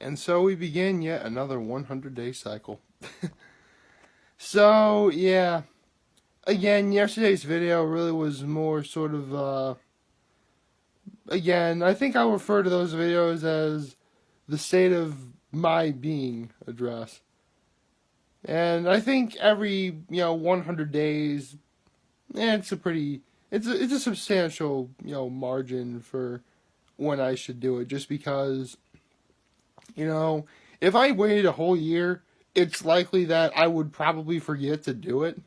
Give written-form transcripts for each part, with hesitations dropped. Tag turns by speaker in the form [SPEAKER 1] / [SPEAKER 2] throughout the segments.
[SPEAKER 1] And so we begin yet another 100-day cycle. So, yeah. Again, yesterday's video really was more sort of, again, I think I'll refer to those videos as the state of my being address. And I think every, 100 days, it's a substantial, margin for when I should do it. Just because, if I waited a whole year, it's likely that I would probably forget to do it.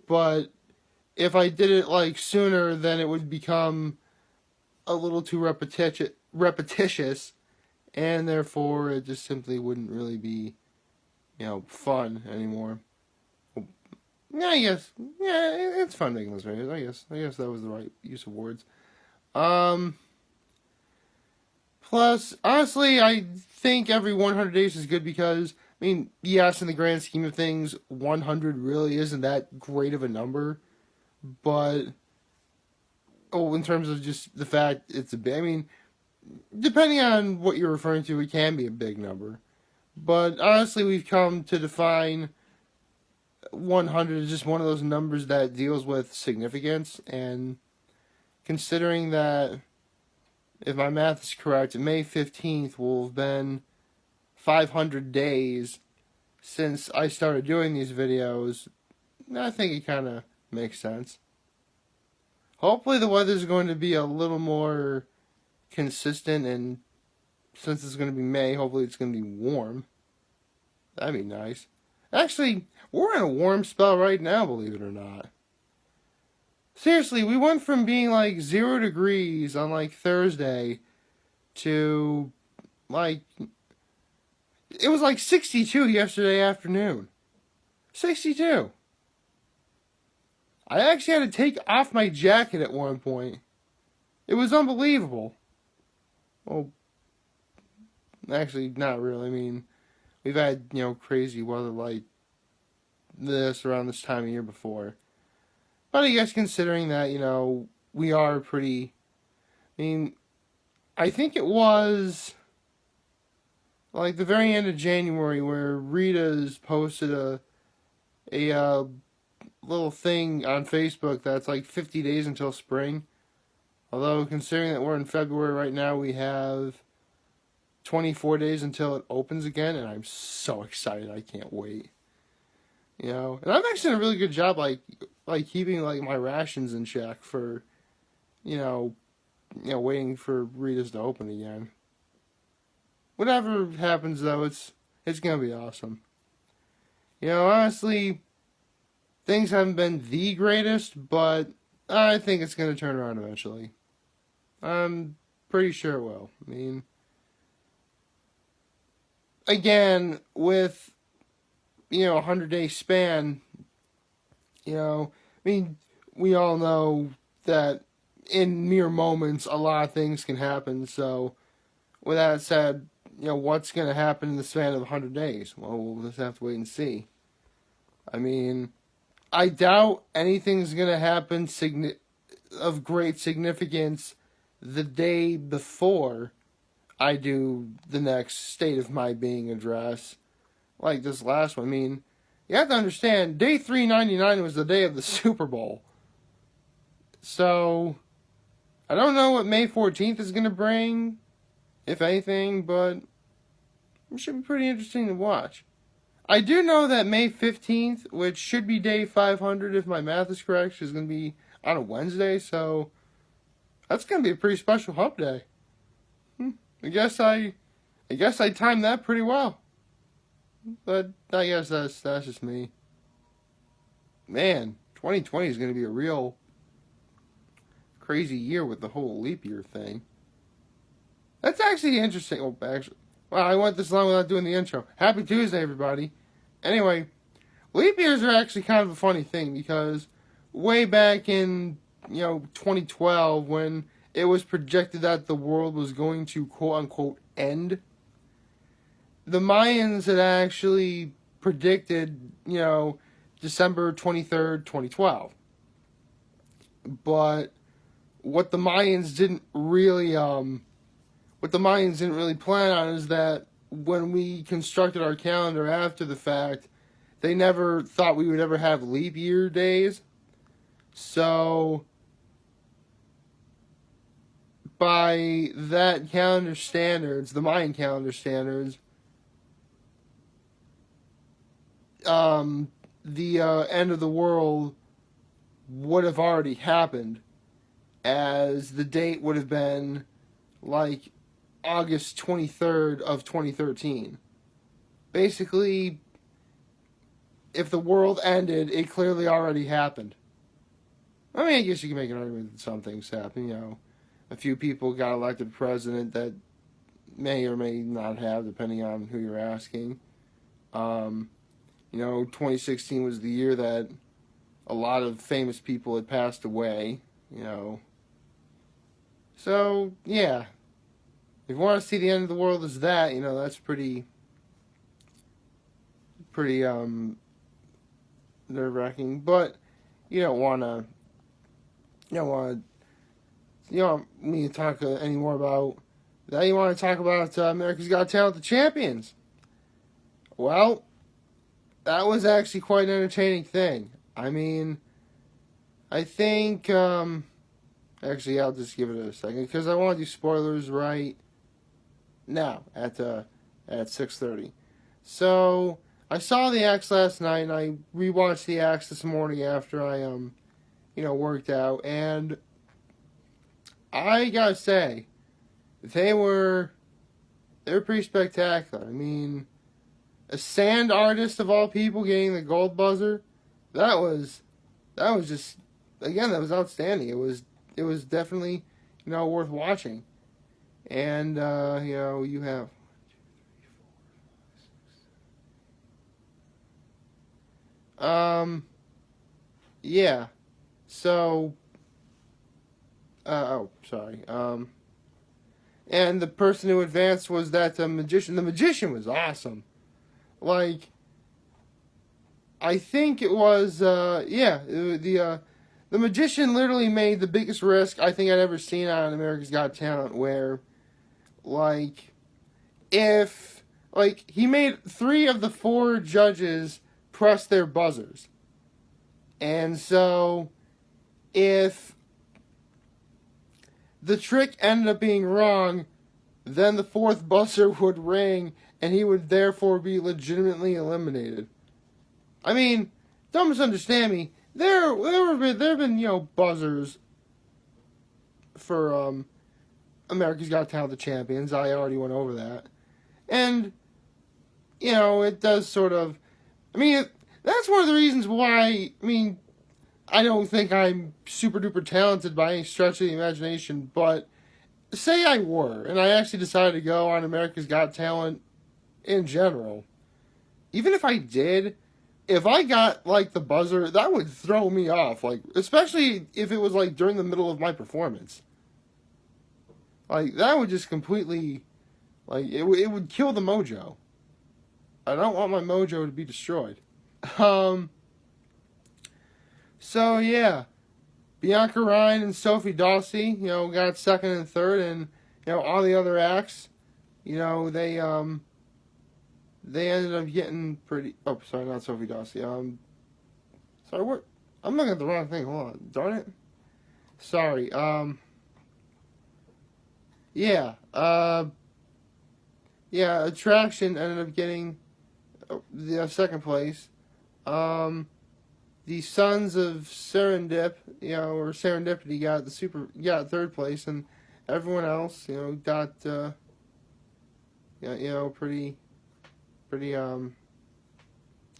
[SPEAKER 1] But if I did it sooner, then it would become a little too repetitious, and therefore it just simply wouldn't really be, fun anymore. Yeah, it's fun making those videos. I guess that was the right use of words. Plus, honestly, I think every 100 days is good because, yes, in the grand scheme of things, 100 really isn't that great of a number. But, in terms of just the fact it's a big, depending on what you're referring to, it can be a big number. But, honestly, we've come to define 100 as just one of those numbers that deals with significance. And considering that, if my math is correct, May 15th will have been 500 days since I started doing these videos, I think it kind of makes sense. Hopefully the weather's going to be a little more consistent, and since it's going to be May, hopefully it's going to be warm. That'd be nice. Actually, we're in a warm spell right now, believe it or not. Seriously, we went from being 0 degrees on Thursday to it was 62 yesterday afternoon. 62. I actually had to take off my jacket at one point. It was unbelievable. Well, actually, not really. We've had, crazy weather like this around this time of year before. But I guess considering that, we are pretty... I think it was the very end of January where Rita's posted a little thing on Facebook that's 50 days until spring. Although, considering that we're in February right now, we have 24 days until it opens again, and I'm so excited. I can't wait. And I'm actually doing a really good job, keeping my rations in check for, waiting for Rita's to open again. Whatever happens though, it's gonna be awesome. Honestly, things haven't been the greatest, but I think it's gonna turn around eventually. I'm pretty sure it will. Again, with 100-day span, we all know that in mere moments, a lot of things can happen. So, with that said, what's going to happen in the span of 100 days? Well, we'll just have to wait and see. I doubt anything's going to happen of great significance the day before I do the next state of my being address, like this last one. You have to understand, day 399 was the day of the Super Bowl. So, I don't know what May 14th is going to bring, if anything, but it should be pretty interesting to watch. I do know that May 15th, which should be day 500 if my math is correct, is going to be on a Wednesday, so that's going to be a pretty special hump day. I guess I timed that pretty well. But I guess that's just me. Man, 2020 is going to be a real crazy year with the whole leap year thing. That's actually interesting. Wow, I went this long without doing the intro. Happy Tuesday, everybody. Anyway, leap years are actually kind of a funny thing because way back in, 2012, when it was projected that the world was going to quote-unquote end, the Mayans had actually predicted, December 23rd, 2012. But what the Mayans didn't really what the Mayans didn't really plan on is that when we constructed our calendar after the fact, they never thought we would ever have leap year days. So, by that calendar standards, the Mayan calendar standards, the end of the world would have already happened, as the date would have been like August 23rd of 2013. Basically, if the world ended, it clearly already happened. I mean, I guess you can make an argument that some things happen, a few people got elected president that may or may not have, depending on who you're asking. 2016 was the year that a lot of famous people had passed away, So, yeah. If you want to see the end of the world as that, that's pretty nerve-wracking. But you don't want me to talk any more about that. You want to talk about America's Got Talent, the champions. Well, that was actually quite an entertaining thing. I mean, I think, actually, I'll just give it a second, because I want to do spoilers right now at 6:30. So, I saw the acts last night, and I rewatched the acts this morning after I, worked out, and I gotta say, they're pretty spectacular. I mean, a sand artist of all people getting the gold buzzer, that was just, again, that was outstanding. It was definitely, worth watching. And, you have, yeah, so, sorry, and the person who advanced was that magician. The magician was awesome. Like, I think it was, the magician literally made the biggest risk I think I'd ever seen on America's Got Talent, where, he made 3 of the 4 judges press their buzzers. And so, if the trick ended up being wrong, then the 4th buzzer would ring, and he would therefore be legitimately eliminated. I mean, don't misunderstand me. There have been buzzers for America's Got Talent, the champions. I already went over that, and it does sort of. I mean, that's one of the reasons why. I mean, I don't think I'm super duper talented by any stretch of the imagination, but say I were, and I actually decided to go on America's Got Talent in general, even if I did, if I got, the buzzer, that would throw me off, especially if it was, during the middle of my performance. That would just completely, it would kill the mojo. I don't want my mojo to be destroyed. So, yeah, Bianca Ryan and Sophie Dawsey, got 2nd and 3rd, and, all the other acts, they ended up getting pretty... Oh, sorry, not Sophie Dawsey. Sorry, what? I'm looking at the wrong thing. Hold on. Darn it. Sorry. Yeah. Attraction ended up getting the 2nd place. The Sons of Serendip, or Serendipity got got 3rd place, and everyone else, got, pretty,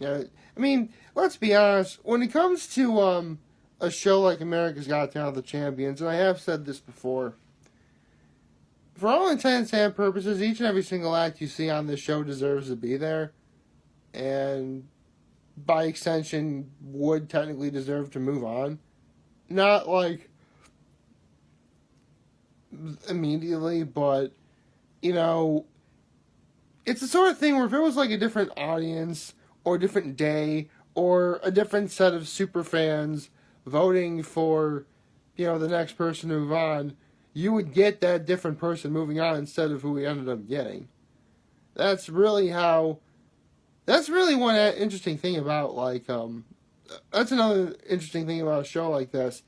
[SPEAKER 1] yeah, I mean, let's be honest, when it comes to, a show like America's Got Talent, the Champions, and I have said this before, for all intents and purposes, each and every single act you see on this show deserves to be there, and by extension, would technically deserve to move on. Not, immediately, but, it's the sort of thing where if it was a different audience, or a different day, or a different set of super fans voting for, the next person to move on, you would get that different person moving on instead of who we ended up getting. That's really how. That's really one interesting thing about That's another interesting thing about a show like this.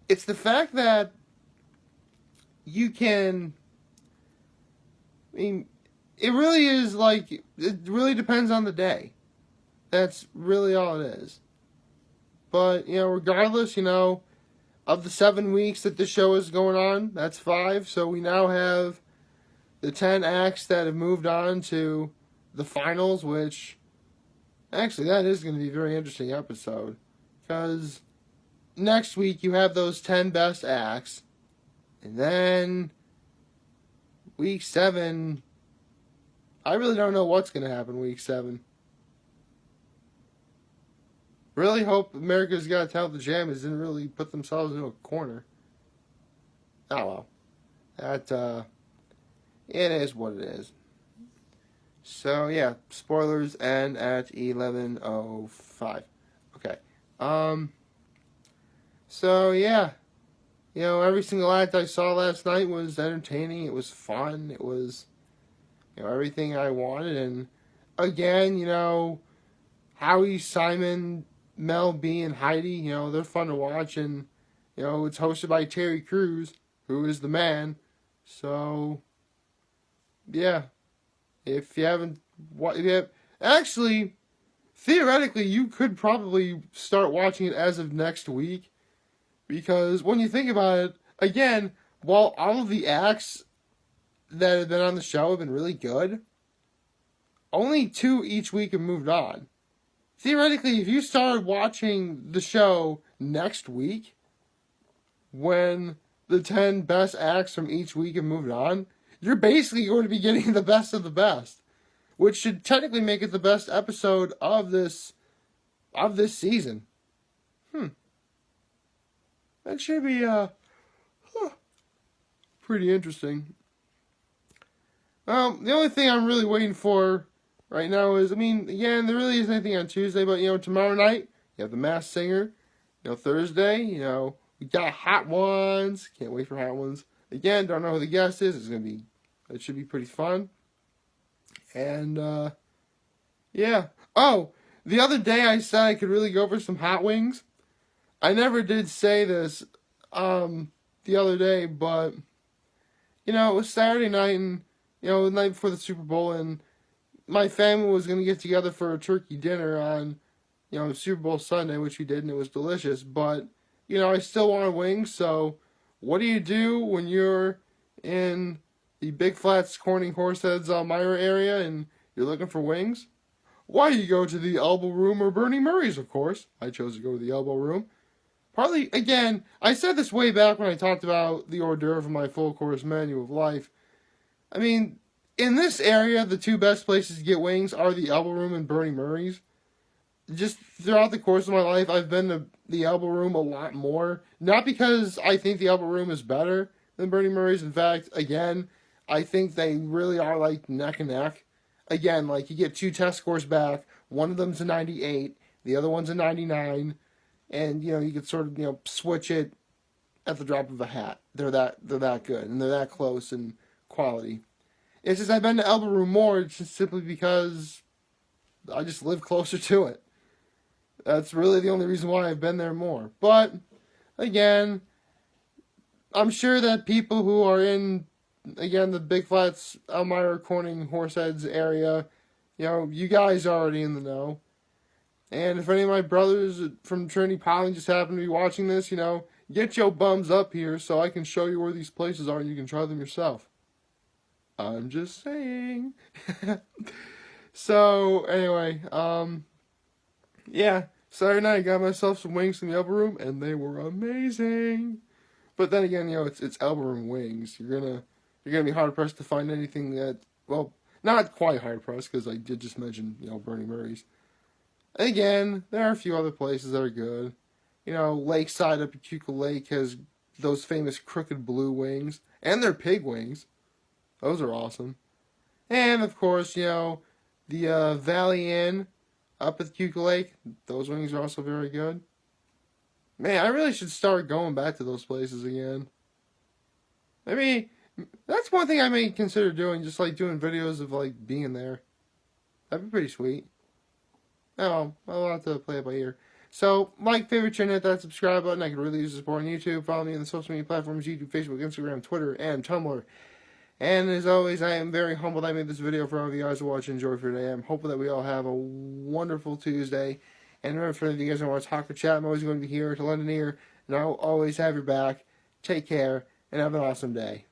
[SPEAKER 1] It's the fact that you can. I mean, it really is like it really depends on the day. That's really all it is. But regardless, of the 7 weeks that the show is going on, that's 5. So we now have the 10 acts that have moved on to the finals, which actually that is going to be a very interesting episode. Because next week you have those 10 best acts. And then week 7, I really don't know what's going to happen week 7. Really hope America's Got Talent, the Jammies, didn't really put themselves into a corner. Oh well. It is what it is. So yeah, spoilers end at 11:05. Okay. So yeah, every single act I saw last night was entertaining. It was fun. It was, everything I wanted. And again, Howie, Simon, Mel B, and Heidi, they're fun to watch. And it's hosted by Terry Crews, who is the man. So yeah, if you haven't, actually, theoretically, you could probably start watching it as of next week, because when you think about it, again, while all of the acts that have been on the show have been really good, only 2 each week have moved on. Theoretically, if you started watching the show next week, when the 10 best acts from each week have moved on, you're basically going to be getting the best of the best, which should technically make it the best episode of this season. That should be pretty interesting. The only thing I'm really waiting for right now is, again, there really isn't anything on Tuesday, but tomorrow night you have The Masked Singer. Thursday, we got Hot Ones. Can't wait for Hot Ones. Again, don't know who the guest is. It should be pretty fun. And, yeah. Oh, the other day I said I could really go for some hot wings. I never did say this, the other day, but, it was Saturday night and, the night before the Super Bowl, and my family was going to get together for a turkey dinner on, Super Bowl Sunday, which we did, and it was delicious, but, I still wanted wings, so what do you do when you're in the Big Flats, Corning, Horseheads, Elmira area and you're looking for wings? Why, you go to the Elbow Room or Bernie Murray's, of course. I chose to go to the Elbow Room. Partly, again, I said this way back when I talked about the hors d'oeuvre of my full course menu of life. In this area, the 2 best places to get wings are the Elbow Room and Bernie Murray's. Just throughout the course of my life, I've been to the Elbow Room a lot more. Not because I think the Elbow Room is better than Bernie Murray's. In fact, again, I think they really are like neck and neck. Again, like you get 2 test scores back. One of them's a 98. The other one's a 99. And, you could sort of, switch it at the drop of a hat. They're that good. And they're that close in quality. It's just I've been to Elbow Room more just simply because I just live closer to it. That's really the only reason why I've been there more. But, again, I'm sure that people who are in, again, the Big Flats, Elmira, Corning, Horseheads area, you guys are already in the know. And if any of my brothers from Trinity Poly just happen to be watching this, get your bums up here so I can show you where these places are and you can try them yourself. I'm just saying. So, anyway, yeah, Saturday night I got myself some wings from the Elbow Room, and they were amazing. But then again, it's Elbow Room wings. You're gonna be hard pressed to find anything that, well, not quite hard pressed, because I did just mention, Bernie Murray's. Again, there are a few other places that are good. Lakeside up at Cuca Lake has those famous Crooked Blue wings, and their pig wings. Those are awesome. And, of course, the Valley Inn up at Cuca Lake, those wings are also very good. Man, I really should start going back to those places again. I mean, that's one thing I may consider doing, just like doing videos of like being there. That'd be pretty sweet. Oh, I'll have to play it by ear. So, like, favorite channel, hit that subscribe button. I could really use the support on YouTube. Follow me on the social media platforms, YouTube, Facebook, Instagram, Twitter, and Tumblr. And as always, I am very humbled I made this video for all of you guys to watch and enjoy for today. I'm hoping that we all have a wonderful Tuesday. And remember, for if you guys want to talk or chat, I'm always going to be here to lend an ear. And I'll always have your back. Take care, and have an awesome day.